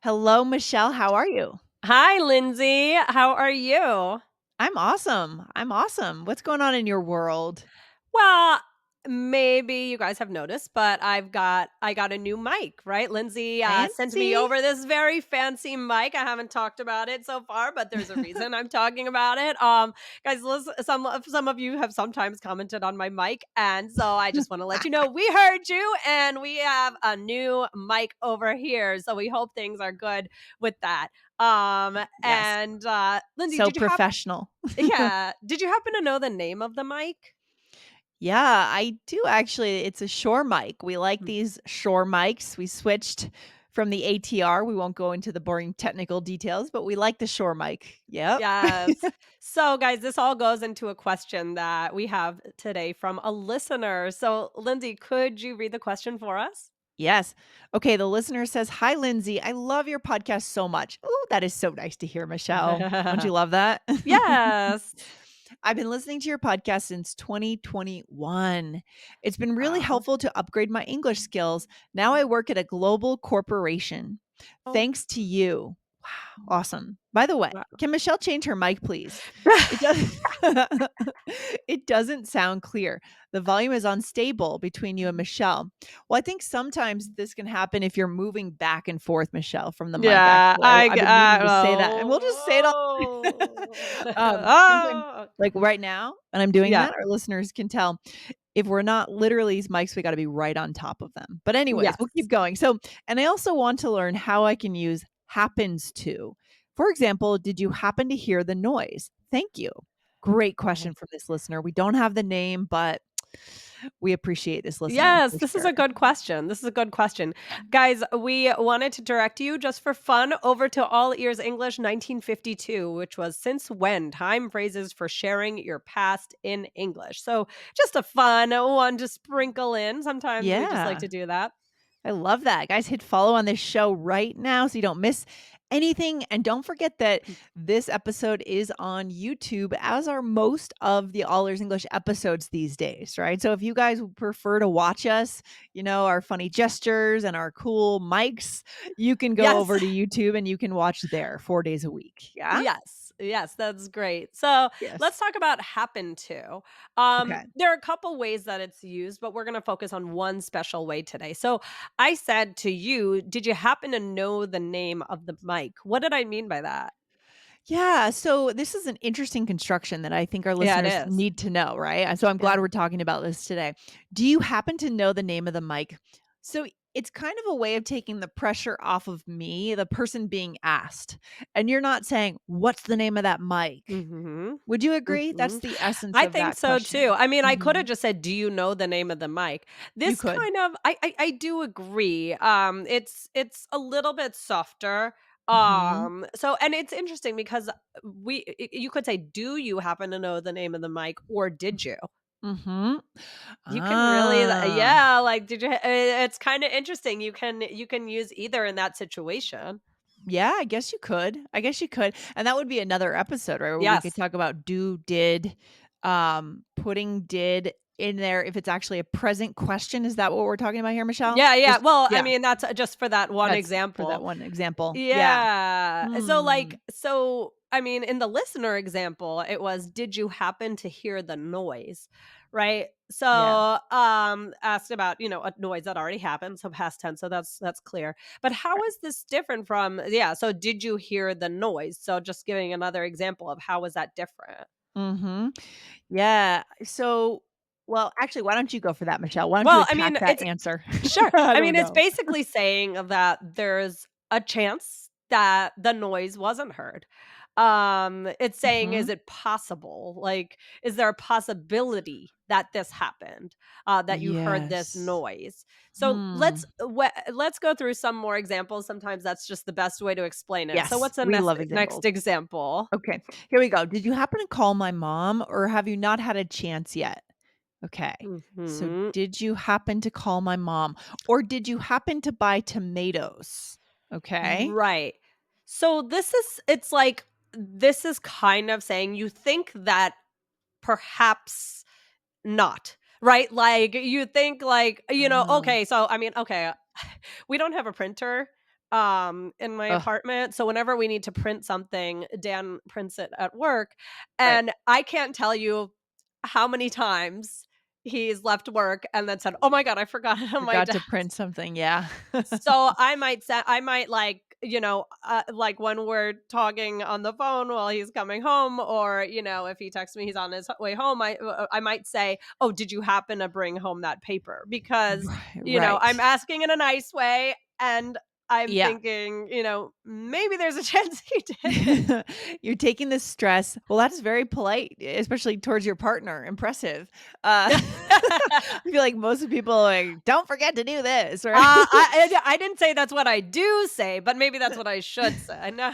Hello, Michelle. How are you? Hi, Lindsay. How are you? I'm awesome. I'm awesome. What's going on in your world? Well, maybe you guys have noticed, but I got a new mic, right? Lindsay sent me Fancy? over this very fancy mic. I haven't talked about it so far, but there's a reason I'm talking about it. Guys, listen, some of you have sometimes commented on my mic, and so I just want to let you know we heard you, and we have a new mic over here. So we hope things are good with that. Yes. And Lindsay, So did you have professional. Yeah. Did you happen to know the name of the mic? Yeah, I do actually. It's a Shure mic. We like Mhm. these Shure mics. We switched from the ATR. We won't go into the boring technical details, but we like the Shure mic. Yep. Yes. So, guys, this all goes into a question that we have today from a listener. So, Lindsay, could you read the question for us? Yes. Okay. The listener says, "Hi, Lindsay. I love your podcast so much." Oh, that is so nice to hear, Michelle. Don't you love that? Yes. I've been listening to your podcast since 2021. It's been really Wow. helpful to upgrade my English skills. Now I work at a global corporation. Oh, Thanks to you. Wow, awesome. By the way, wow. can Michelle change her mic, please? It does it doesn't sound clear. The volume is unstable between you and Michelle. Well, I think sometimes this can happen if you're moving back and forth, Michelle, from the mic, Yeah, actually. I've been meaning to say that, and we'll just say it all oh. sometimes, Oh. like right now, when I'm doing Yeah. that, our listeners can tell if we're not literally these mics, we gotta be right on top of them. But anyways, we'll Yes. keep going. So, and I also want to learn how I can use happens to. For example, did you happen to hear the noise? Thank you. Great question from this listener. We don't have the name, but we appreciate this listener Yes, for this is sure. a good question. This is a good question. Guys, we wanted to direct you just for fun over to All Ears English 1952, which was since when time phrases for sharing your past in English. So, just a fun one to sprinkle in. Sometimes we just like Yeah. to do that. I love that. Guys, hit follow on this show right now so you don't miss anything. And don't forget that this episode is on YouTube, as are most of the All Ears English episodes these days, right? So if you guys would prefer to watch us, our funny gestures and our cool mics, you can go Yes. over to YouTube and you can watch there 4 days a week. Yeah. Yes, yes, that's great. So let's Yes. talk about happen to. Okay. There are a couple ways that it's used, but we're going to focus on one special way today. So I said to you, did you happen to know the name of the mic? What did I mean by that? Yeah, so this is an interesting construction that I think our Yeah, it listeners is. need to know, right? And so I'm glad Yeah. we're talking about this today. Do you happen to know the name of the mic? So it's kind of a way of taking the pressure off of me, the person being asked. And you're not saying, "What's the name of that mic?" Mhm. Would you agree? That's Mhm. the essence I of think that so too. question. I mean, I could have Mhm. just said, "Do you know the name of the mic?" You This could. kind of I do agree. It's a little bit softer. Mhm. So and it's interesting because you could say, "Do you happen to know the name of the mic?" or "Did you?" Mhm. You can really Ah. yeah, like did you it's kind of interesting. You can use either in that situation. Yeah, I guess you could. I guess you could. And that would be another episode, right? Where we could Yes. talk about do, did, putting did in there if it's actually a present question. Is that what we're talking about here, Michelle? Yeah, yeah. Just Well, I yeah, mean, that's just for that one that's for that example. one example. Yeah. Yeah. Hmm. So I mean, in the listener example, it was, did you happen to hear the noise? Right? So, Yeah. asked about, a noise that already happened, so past tense, so that's clear. But how is this different from yeah, so did you hear the noise? So just giving another example of how is that different? Mm-hmm. Yeah. So well, actually, why don't you go for that, Michelle? Why don't you Well, I attack mean, that it's answer? sure. I I don't mean, it's know. basically saying that there's a chance that the noise wasn't heard. It's saying, Hmm. is it possible? Like, is there a possibility that this happened? That you heard this Yes. noise? So Hmm. let's go through some more examples. Sometimes that's just the best way to explain it. So Yes. what's the We next love next examples. example? Okay, here we go. Did you happen to call my mom or have you not had a chance yet? Okay. So Mhm. did you happen to call my mom or did you happen to buy tomatoes? Okay. Right. So it's like this is kind of saying you think that perhaps not, right? Like, you think like, Ah. okay, so I mean, okay, we don't have a printer, in my Ugh, apartment. So whenever we need to print something, Dan prints it at work. right. And I can't tell you how many times he's left work and then said, "Oh my god, I forgot it on my Forgot to desk." print something, yeah. So I might like, like when we're talking on the phone while he's coming home, or if he texts me he's on his way home, I might say, "Oh, did you happen to bring home that paper?" Because Right, I'm right. asking in a nice way, and I'm Yeah. thinking, maybe there's a chance he didn't. You're taking the stress. Well, that's very polite, especially towards your partner. Impressive. I feel like most people are like, "Don't forget to do this," right? I didn't say that's what I do say, but maybe that's what I should say. No,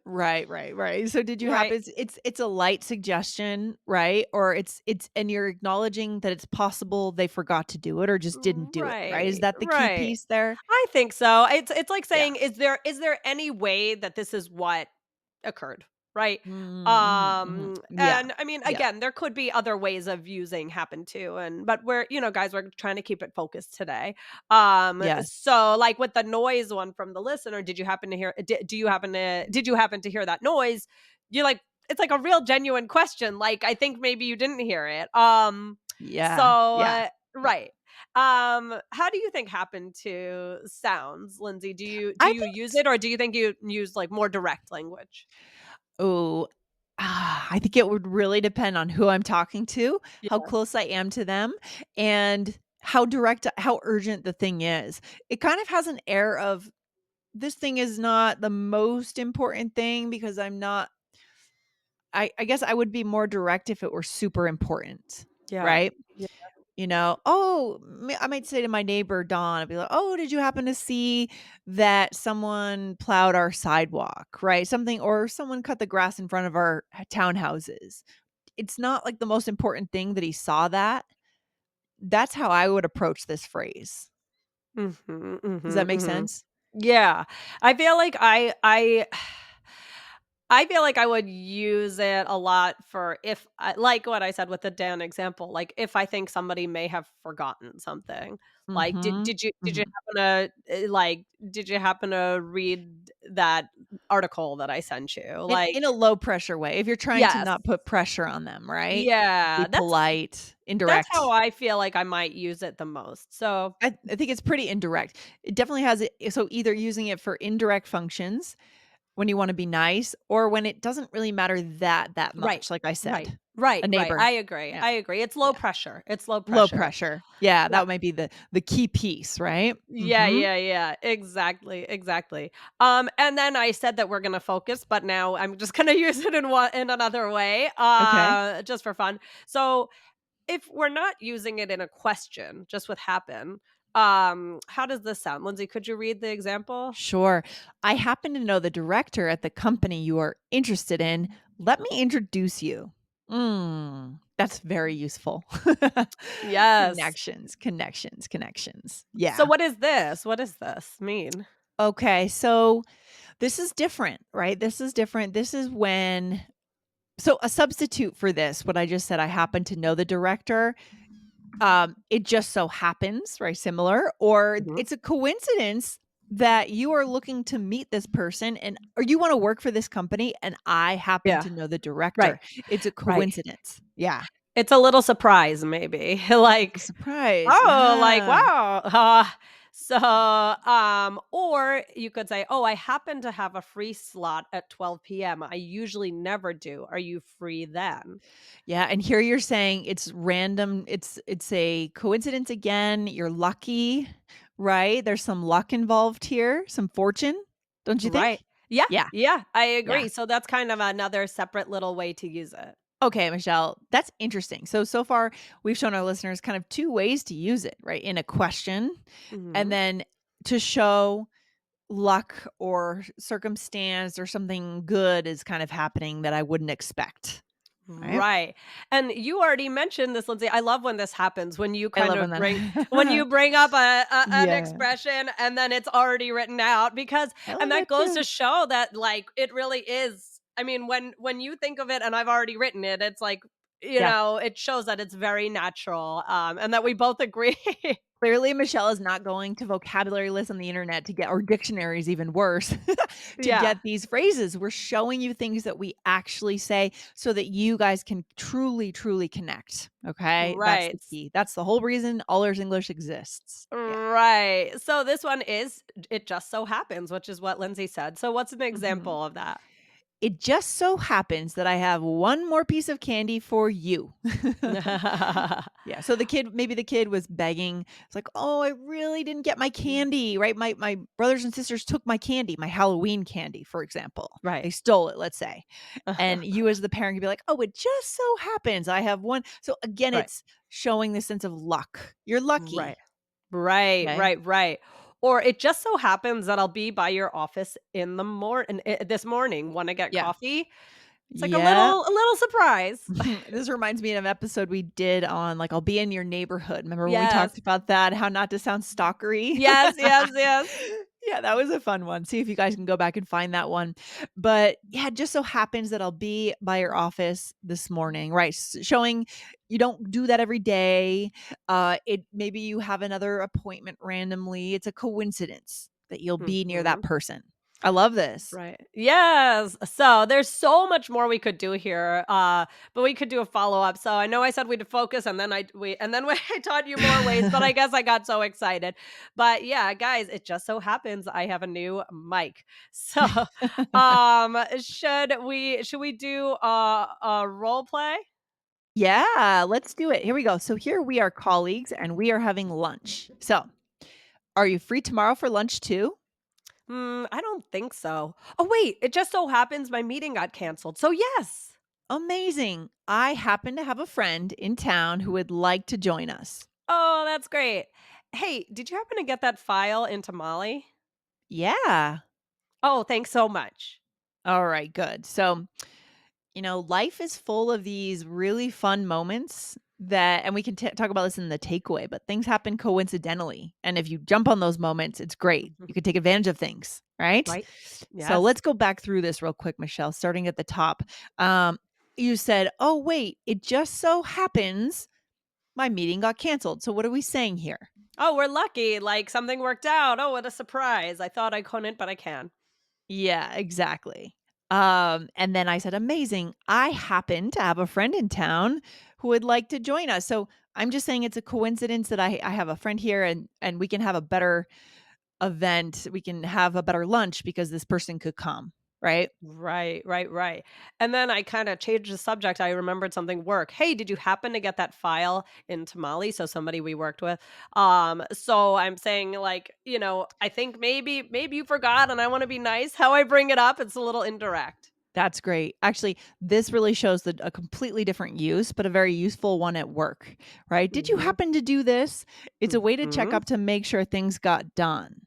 Right, right, right. So did you have right, it's a light suggestion, right? Or it's and you're acknowledging that it's possible they forgot to do it or just didn't do it, right? Is right, that the key right. piece there? I think so. It's like Yeah. saying, is there any way that this is what occurred, right? Mhm, mhm. Yeah. And I mean, Yeah. again, there could be other ways of using happen to, but we're, guys, we're trying to keep it focused today. Yes. So like with the noise one from the listener, did you happen to hear? Did you happen to hear that noise? You're like, it's like a real genuine question. Like I think maybe you didn't hear it. Yeah. So Yeah. Yeah. right. How do you think happen to sounds, Lindsay? Do I you think use it, or do you think you use like more direct language? Oh, I think it would really depend on who I'm talking to, how Yeah. close I am to them, and how direct how urgent the thing is. It kind of has an air of, "This thing is not the most important thing," because I guess I would be more direct if it were super important, Yeah. right? Yeah. I might say to my neighbor, Dawn, I'd be like, "Oh, did you happen to see that someone plowed our sidewalk?" Right? Something, or someone cut the grass in front of our townhouses. It's not like the most important thing that he saw that. That's how I would approach this phrase. Mhm, Does that mhm, make mhm. sense? Yeah. I feel like I feel like I would use it a lot for if I like what I said with the Dan example, like, if I think somebody may have forgotten something. Like, Mhm. did you Mhm. happen to, did you happen to read that article that I sent you? In a low pressure way, if you're trying to Yes. not put pressure on them, right? Be Yeah, polite, that's how indirect. I feel like I might use it the most. So I think it's pretty indirect. It definitely has it, so either using it for indirect functions when you wanna be nice, or when it doesn't really matter that right, much, like I right, said. A right, neighbor. Yeah, I agree, it's low yeah. pressure, it's low Low pressure. pressure. Yeah, Yeah. that might be the key piece, right? Yeah, Mhm. yeah, yeah, exactly, exactly. And then I said that we're gonna focus, but now I'm just gonna use it in another way, Okay. just for fun. So, if we're not using it in a question, just with happen, how does this sound? Lindsay, could you read the example? Sure. I happen to know the director at the company you are interested in. Let me introduce you. That's very useful. Yes. Connections, connections, connections. So Yeah. what is this? What does this mean? Okay, so this is different, right? This is different. This is when so a substitute for this, what I just said, I happen to know the director. It just so happens, very similar, or Mhm. it's a coincidence that you are looking to meet this person and or you wanna work for this company and I happen Yeah, to know the right, director. It's a right. coincidence. Yeah. It's a little surprise maybe, A like, surprise. "Oh, like, Yeah. wow." So, or you could say, "Oh, I happen to have a free slot at 12 p.m. I usually never do. Are you free then?" Yeah, and here you're saying it's random, it's a coincidence again, you're lucky, right? There's some luck involved here, some fortune, don't you think? Right. Yeah, Yeah, yeah, I yeah. agree. So that's kind of another separate little way to use it. Okay, Michelle, that's interesting. So far, we've shown our listeners kind of 2 ways to use it, right? In a question, and Mhm. then to show luck or circumstance or something good is kind of happening that I wouldn't expect, right? Right. And you already mentioned this, Lindsay. I love when this happens, when you I kind love when of when that you bring up an Yeah, expression and then it's already written out, because I and love that that goes too. to show that like it really is. I mean, when you think of it and I've already written it, it's like Yeah. it shows that it's very natural, and that we both agree. Clearly, Michelle is not going to vocabulary lists on the internet to get or dictionaries, even worse, to Yeah. get these phrases. We're showing you things that we actually say so that you guys can truly, truly connect, okay? That's Right. the key. That's the whole reason All Ears English exists. Yeah. Right. So this one is "It just so happens," which is what Lindsay said. So what's an Mhm. example of that? It just so happens that I have one more piece of candy for you. Yeah, so maybe the kid was begging. It's like, "Oh, I really didn't get my candy," right? My brothers and sisters took my candy, my Halloween candy, for example. Right. They stole it, let's say. And you as the parent could be like, "Oh, it just so happens I have one." So again, Right. it's showing the sense of luck. You're Right. lucky, Right, okay? right, right. Or it just so happens that I'll be by your office in the morning this morning, wanna get Yeah. coffee? It's like a Yep. little surprise. This reminds me of an episode we did on, like, I'll be in your neighborhood. Remember when we Yes. talked about that, how not to sound stalkery? Yes, yes, yes. Yeah, that was a fun one. See if you guys can go back and find that one. But, yeah, it just so happens that I'll be by your office this morning, right? Showing you don't do that every day. It maybe you have another appointment randomly. It's a coincidence that you'll be near that Mhm. person. I love this. Right. Yes. So there's so much more we could do here, but we could do a follow up. So I know I said we'd focus, and then I taught you more ways, but I guess I got so excited. But yeah, guys, it just so happens I have a new mic. So, should we do a role play? Yeah, let's do it. Here we go. So here we are colleagues and we are having lunch. So, are you free tomorrow for lunch too? I don't think so. Oh wait, it just so happens my meeting got canceled. So yes. Amazing. I happen to have a friend in town who would like to join us. Oh, that's great. Hey, did you happen to get that file into Molly? Yeah. Oh, thanks so much. All right, good. So, life is full of these really fun moments and we can talk about this in the takeaway, but things happen coincidentally. And if you jump on those moments, it's great. Mhm. You can take advantage of things, right? Right? So Yes. let's go back through this real quick, Michelle, starting at the top. Um, you said, "Oh, wait, it just so happens my meeting got canceled." So what are we saying here? Oh, we're lucky. Like something worked out. Oh, what a surprise. I thought I couldn't, but I can. Yeah, exactly. And then I said, "Amazing. I happen to have a friend in town who would like to join us." So I'm just saying it's a coincidence that I have a friend here and we can have a better event. We can have a better lunch because this person could come, right? Right, right, right. And then I kind of changed the subject. I remembered something work. Hey, did you happen to get that file into Molly? So somebody we worked with. So I'm saying like, I think maybe you forgot and I want to be nice. How I bring it up, it's a little indirect. That's great. Actually, this really shows a completely different use, but a very useful one at work, right? "Did you Mhm. happen to do this?" It's a way to check Mhm. up to make sure things got done.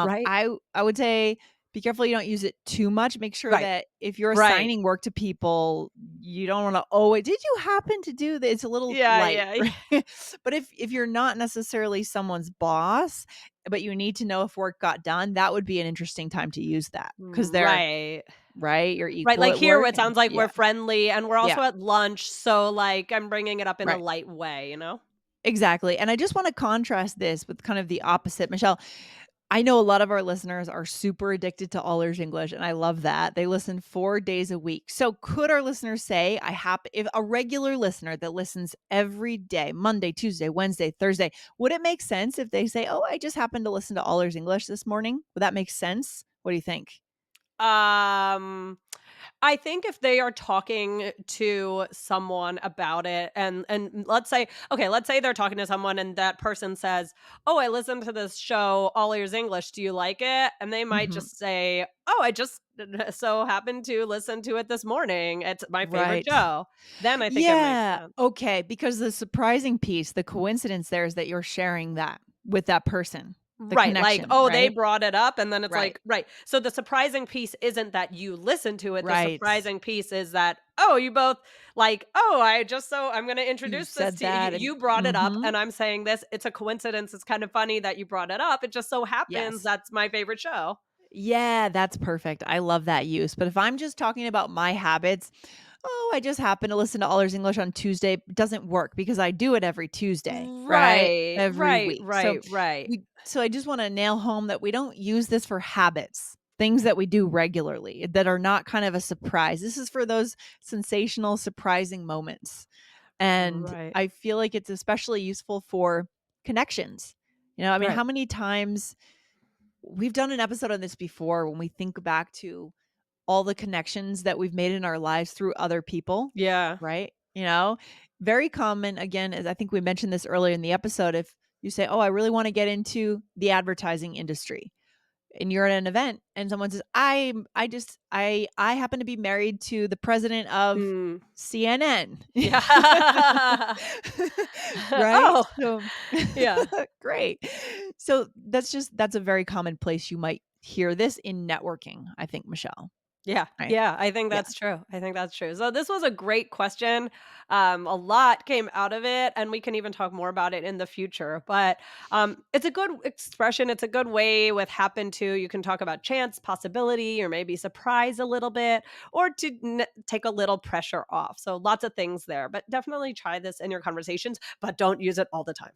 Right? I would say be careful you don't use it too much. Make sure Right. that if you're Right. assigning work to people, you don't wanna, "Oh, did you happen to do this?" It's a little Yeah, light, yeah. right? But if you're not necessarily someone's boss, but you need to know if work got done, that would be an interesting time to use that because 'cause they're Right. right? You're Right, equal like at here, work it and sounds like yeah, we're friendly and we're yeah, also at lunch, so, like, I'm bringing it up in a right. light way? Exactly, and I just wanna contrast this with kind of the opposite. Michelle, I know a lot of our listeners are super addicted to All Ears English, and I love that. They listen 4 days a week. So could our listeners say, if a regular listener that listens every day, Monday, Tuesday, Wednesday, Thursday, would it make sense if they say, "Oh, I just happened to listen to All Ears English this morning?" Would that make sense? What do you think? Um, I think if they are talking to someone about it and let's say they're talking to someone and that person says, "Oh, I listened to this show, All Ears English. Do you like it?" And they might Mhm. just say, "Oh, I just so happened to listen to it this morning. It's my favorite Right. show." Then I think it makes Yeah, sense. okay, because the surprising piece, the coincidence there is that you're sharing that with that person, the Right, like, connection, "Oh, they right? brought it up," and then it's Right, like right. So the surprising piece isn't that you listen to it, the right. surprising piece is that, oh, you both like, "Oh, I'm gonna You introduce this said to you. that and You brought it up, mhm. and I'm saying this. It's a coincidence, it's kind of funny that you brought it up. It just so happens Yes. that's my favorite show." Yeah, that's perfect. I love that use, but if I'm just talking about my habits, "Oh, I just happened to listen to All Ears English on Tuesday." Doesn't work because I do it every Tuesday, right? Right, Every right, week. So right, right. I just wanna nail home that we don't use this for habits, things that we do regularly that are not kind of a surprise. This is for those sensational, surprising moments. And Right. I feel like it's especially useful for connections. I mean, Right. how many times we've done an episode on this before when we think back to all the connections that we've made in our lives through other people, Yeah. right? Very common, again, as I think we mentioned this earlier in the episode, if you say, "Oh, I really want to get into the advertising industry." And you're at an event and someone says, I happen to be married to the president of Mm. CNN." Yeah. Right? Oh, So yeah. great. So that's a very common place you might hear this in networking, I think, Michelle, Yeah, right? yeah, I think Yeah. that's true. I think that's true. So this was a great question. A lot came out of it, and we can even talk more about it in the future. But it's a good expression. It's a good way with happen to. You can talk about chance, possibility, or maybe surprise a little bit, or to take a little pressure off. So lots of things there. But definitely try this in your conversations, but don't use it all the time.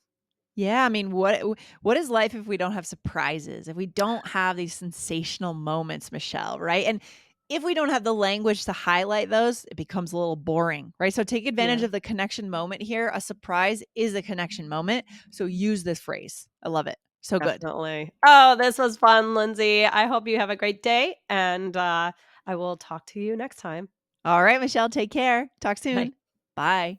Yeah, I mean, what is life if we don't have surprises? If we don't have these sensational moments, Michelle, right? And if we don't have the language to highlight those, it becomes a little boring, right? So take advantage Yeah. of the connection moment here. A surprise is a connection moment. So use this phrase. I love it. So good. Definitely. Oh, this was fun, Lindsay. I hope you have a great day, and I will talk to you next time. All right, Michelle, take care. Talk Bye. soon. Bye.